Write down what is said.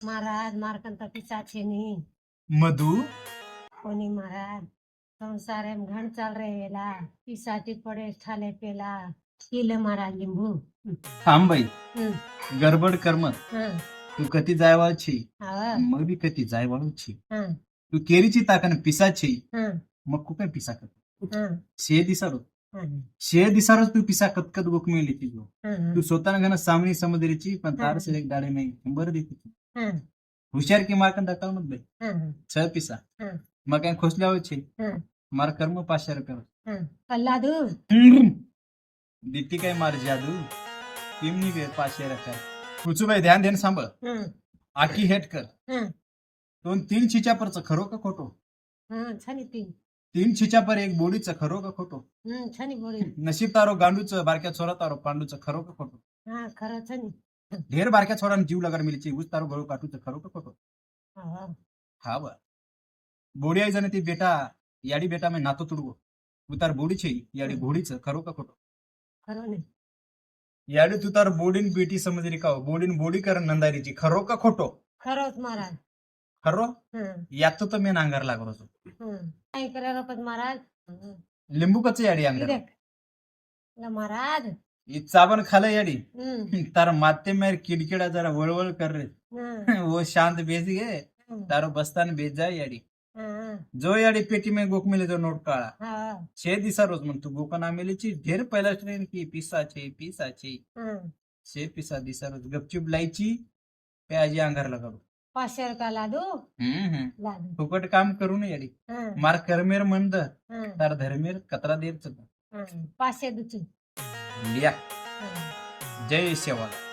महाराज मारकंता पिसाचे नहीं मधु कोनी महाराज संसार एम घण चाल रहे वेला पिसाची पडे ठाले पेला किले महाराज लिंबू थांब बाई हं, गडबड कर्म हं, तू कती जायवाळ छी हा, मग बी कती जायवाळ छी हं, तू केरीची ताकन पिसा छी हं, मग कुठे पिसा कत हं, शे दिसारो हं, शे दिसारोच तू पिसा कतकत गोक मिळली ती गो हं, तू स्वतः घन सामनी समदरीची पण तार से एक दाडे नाही बरं देते ती. हं, हुशार की मार्कन दाखल मत बाई हं, छ पिसा हं, मग काय खोसल्या छे हं, मार कर्म 500 रुपये हं. कल्लादू दीती काय मार जादू टीमनी वे 500 रुपये कुचू बाई ध्यान देन सांभाळ हं, आकी हेट कर हं, 2-3 छिच्यापरचं खरो का खोटो हं, छानी तीन 3 छिच्यापर एक बोडीचं खरो का खोटो छानी बोली नशीब तारो गांडूचं बारक्या छोरा तारो पांडूचं खरो का खोटो हा खरं छानी ढेर बारक्या छोरानं जीव लगार मिलीची उस तारो गळू काटूचं खरो का खोटो हा, हा बा बोडी आई जाने ती बेटा याडी बेटा में नातो तुडगो उतार बोडी छे याडी घोडीचं खरो का खोटो खरं नाही याडी तू तार बोडीन बेटी समजरी का बोडीन बोडी कर नंदारीची खरो का खोटो खरंच महाराज खरो हं, यात तर मी नांगर लागलो हं. काय करायला पण महाराज हं. लिंबू कच्चे याडी अंगर इदेक. ला महाराज ई चाबन खालं याडी हं, तार माते मेर किडकिडा जरा वळवळ कर रे हं, वो शांत बेच गे हं, तारो बस्तान बेच जाय याडी हं, जो याडी पेटी में गोक मिले जो नोट काळा हा, 6 दिसा रोज मग तू गोका ना मिलेची ढेर पहिला ट्रेन की पिसा छे हं. 6 पिसा दिसा रोज गपचूप लायची पे आजी अंगार लगाव 500 का लादू लादू फुकट काम करू नये याडी हं, मार करमेर मंद हं, तार धर्मेर कतरा देर हं. 500 दुची लिया हं. जय शेवाला